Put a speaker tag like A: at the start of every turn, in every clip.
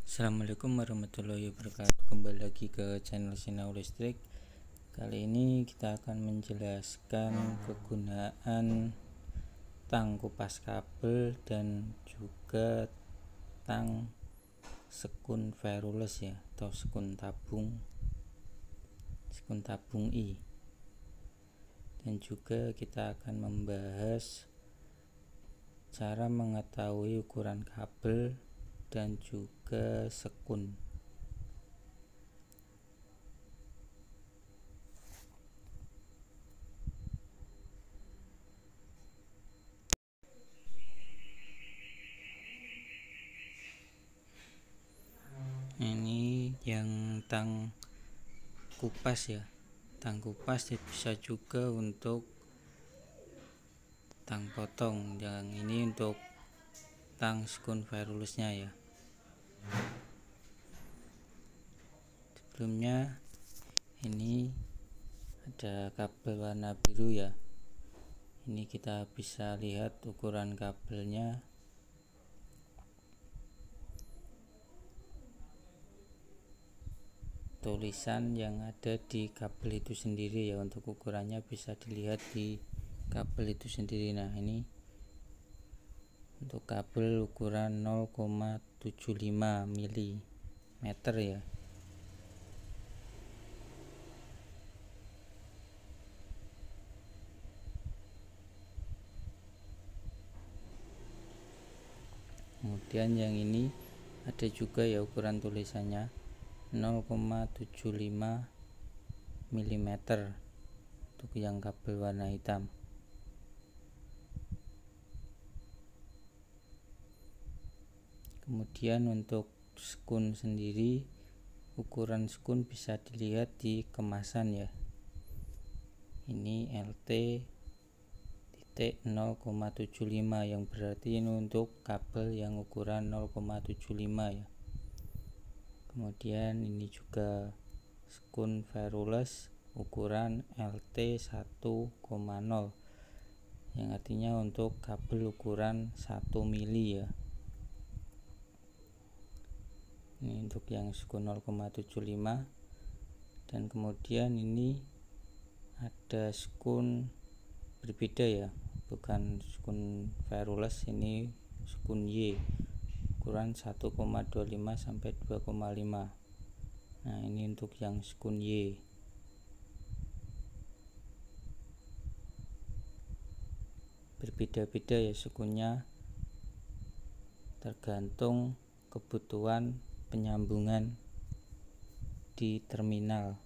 A: Assalamualaikum warahmatullahi wabarakatuh. Kembali lagi ke channel Sinau Listrik. Kali ini kita akan menjelaskan kegunaan tang kupas kabel dan juga tang sekun virulus ya, atau sekun tabung I. Dan juga kita akan membahas cara mengetahui ukuran kabel dan juga sekun. Ini yang tang kupas ya. Tang kupas bisa juga untuk tang potong. Yang ini untuk tang sekun virulusnya ya. Sebelumnya ini ada kabel warna biru ya. Ini kita bisa lihat ukuran kabelnya. Tulisan yang ada di kabel itu sendiri ya, untuk ukurannya bisa dilihat di kabel itu sendiri. Nah, ini untuk kabel ukuran 0,75 mm ya. Kemudian yang ini ada juga ya ukuran tulisannya 0,75 mm untuk yang kabel warna hitam. Kemudian untuk sekun sendiri, ukuran sekun bisa dilihat di kemasan ya. Ini LT 0,75 yang berarti ini untuk kabel yang ukuran 0,75 ya. Kemudian ini juga sekun virulus ukuran LT 1,0 yang artinya untuk kabel ukuran 1 mili ya. Ini untuk yang sekun 0,75. Dan kemudian ini ada sekun berbeda ya, bukan sekun virulus, ini sekun Y ukuran 1,25 sampai 2,5. Nah, ini untuk yang sekun Y. Berbeda-beda ya sekunnya, tergantung kebutuhan penyambungan di terminal.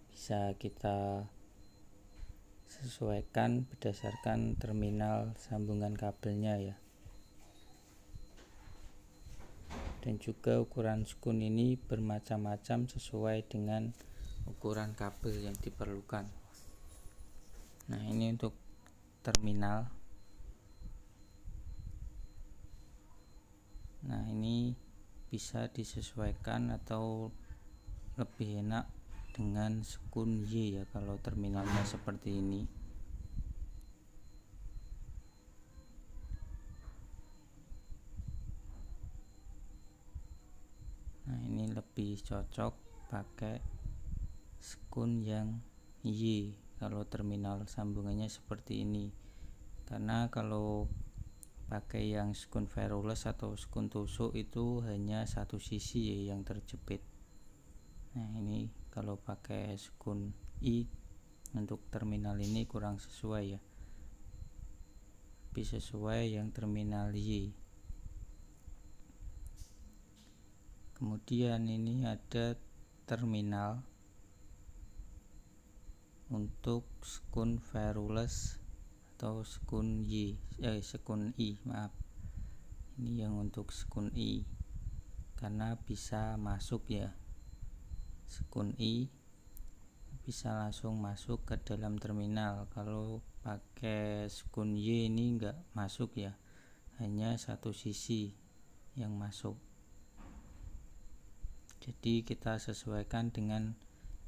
A: Bisa kita sesuaikan berdasarkan terminal sambungan kabelnya ya. Dan juga ukuran sekun ini bermacam-macam sesuai dengan ukuran kabel yang diperlukan. Nah, ini untuk terminal. Nah, ini bisa disesuaikan atau lebih enak dengan sekun Y ya, kalau terminalnya seperti ini. Nah, ini lebih cocok pakai sekun yang Y kalau terminal sambungannya seperti ini, karena kalau pakai yang sekun virulus atau sekun tusuk itu hanya satu sisi ya yang terjepit. Nah, ini kalau pakai sekun I untuk terminal ini kurang sesuai ya, lebih sesuai yang terminal Y. Kemudian ini ada terminal untuk sekun virulus atau sekun I, maaf. Ini yang untuk sekun I, karena bisa masuk ya, sekun I bisa langsung masuk ke dalam terminal. Kalau pakai sekun Y ini enggak masuk ya, hanya satu sisi yang masuk. Jadi kita sesuaikan dengan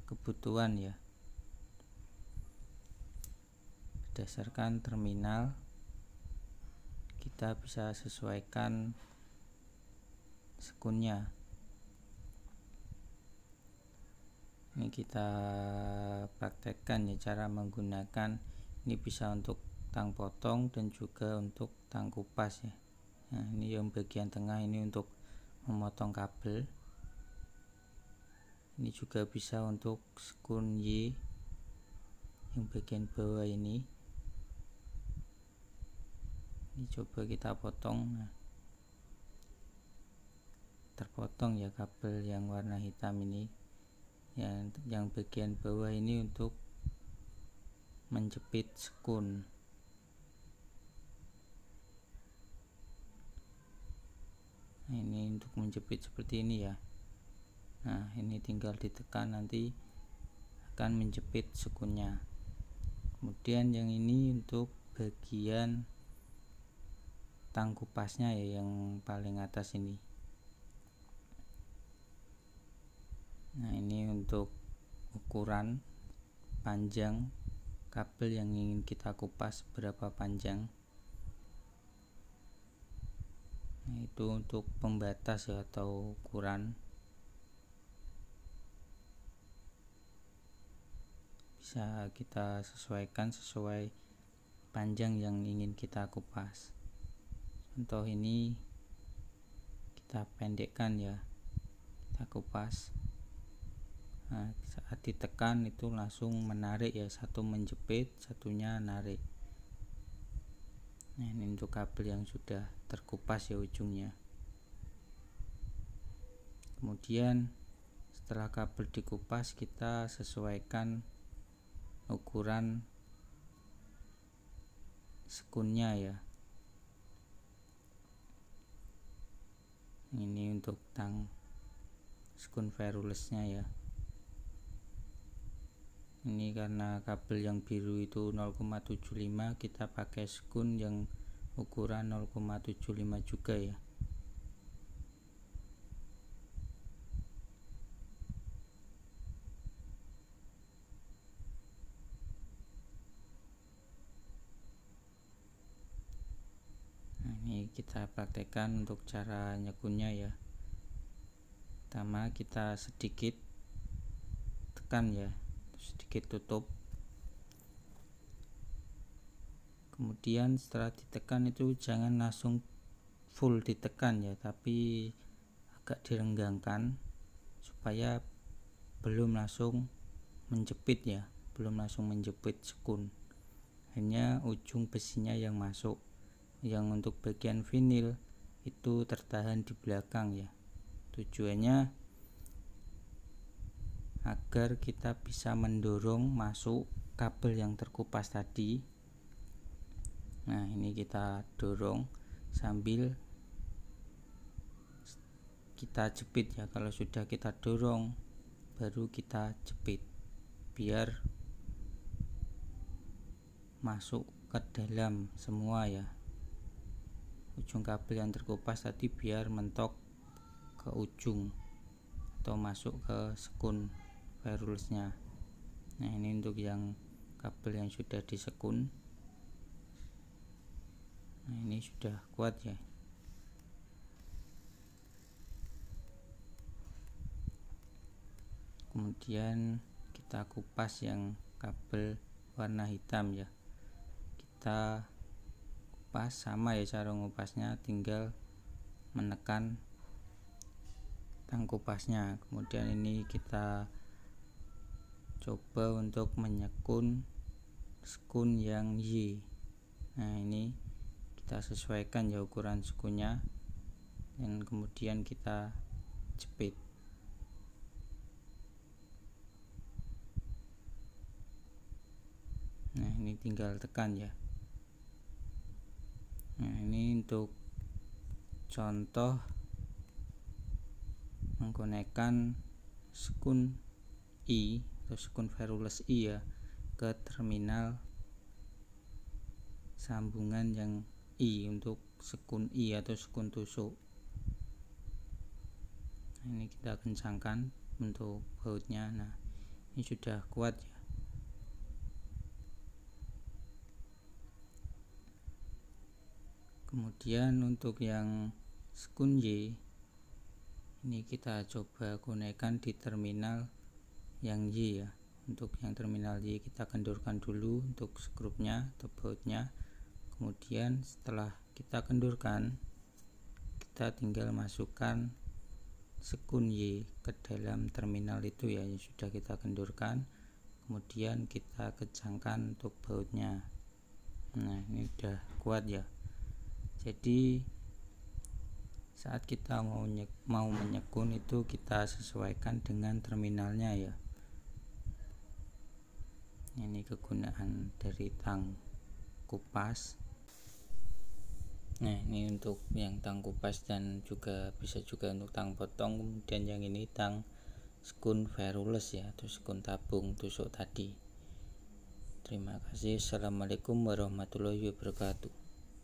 A: kebutuhan ya, berdasarkan terminal kita bisa sesuaikan sekunnya. Ini kita praktekkan ya cara menggunakan ini, bisa untuk tang potong dan juga untuk tang kupas ya. Nah, ini yang bagian tengah ini untuk memotong kabel. Ini juga bisa untuk sekun Y yang bagian bawah ini. Ini coba kita potong. Nah, terpotong ya kabel yang warna hitam ini. Yang bagian bawah ini untuk menjepit sekun. Nah, ini untuk menjepit seperti ini ya. Nah, ini tinggal ditekan, nanti akan menjepit sekunnya. Kemudian yang ini untuk bagian tang kupasnya ya, yang paling atas ini. Nah, ini untuk ukuran panjang kabel yang ingin kita kupas berapa panjang. Nah, itu untuk pembatas ya, atau ukuran. Bisa kita sesuaikan sesuai panjang yang ingin kita kupas. Contoh ini kita pendekkan ya, kita kupas. Nah, saat ditekan itu langsung menarik ya, satu menjepit, satunya narik. Nah, ini untuk kabel yang sudah terkupas ya ujungnya. Kemudian setelah kabel dikupas, kita sesuaikan ukuran sekunnya ya. Ini untuk tang sekun Verulesnya ya. Ini karena kabel yang biru itu 0,75, kita pakai sekun yang ukuran 0,75 juga ya. Nah, ini kita praktekkan untuk cara nyekunnya ya. Pertama kita sedikit tekan ya, sedikit tutup. Kemudian setelah ditekan itu jangan langsung full ditekan ya, tapi agak direnggangkan supaya belum langsung menjepit ya, belum langsung menjepit sekun, hanya ujung besinya yang masuk. Yang untuk bagian vinil itu tertahan di belakang ya. Tujuannya agar kita bisa mendorong masuk kabel yang terkupas tadi. Nah, ini kita dorong sambil kita jepit ya. Kalau sudah kita dorong baru kita jepit biar masuk ke dalam semua ya. Ujung kabel yang terkupas tadi biar mentok ke ujung atau masuk ke sekun Verulesnya. Nah, ini untuk yang kabel yang sudah disekun. Nah, ini sudah kuat ya. Kemudian kita kupas yang kabel warna hitam ya. Kita kupas sama ya cara ngupasnya, tinggal menekan tang kupasnya. Kemudian ini kita coba untuk menyekun sekun yang Y. Nah, ini kita sesuaikan ya ukuran sekunnya, dan kemudian kita jepit. Nah, ini tinggal tekan ya. Nah, ini untuk contoh mengkonekkan sekun I atau sekun Verules I ya ke terminal sambungan yang I untuk sekun I atau sekun tusuk. Nah, ini kita kencangkan untuk bautnya. Nah, ini sudah kuat ya. Kemudian untuk yang sekun Y Ini kita coba gunakan di terminal yang Y ya. Untuk yang terminal Y kita kendurkan dulu untuk skrupnya atau bautnya. Kemudian setelah kita kendurkan, kita tinggal masukkan sekun Y ke dalam terminal itu ya, yang sudah kita kendurkan. Kemudian kita kencangkan untuk bautnya. Nah, ini udah kuat ya. Jadi saat kita mau menyekun itu kita sesuaikan dengan terminalnya ya. Ini kegunaan dari tang kupas. Nah, ini untuk yang tang kupas dan juga bisa juga untuk tang potong. Kemudian yang ini tang sekun virulus ya, atau sekun tabung tusuk tadi. Terima kasih. Assalamualaikum warahmatullahi wabarakatuh.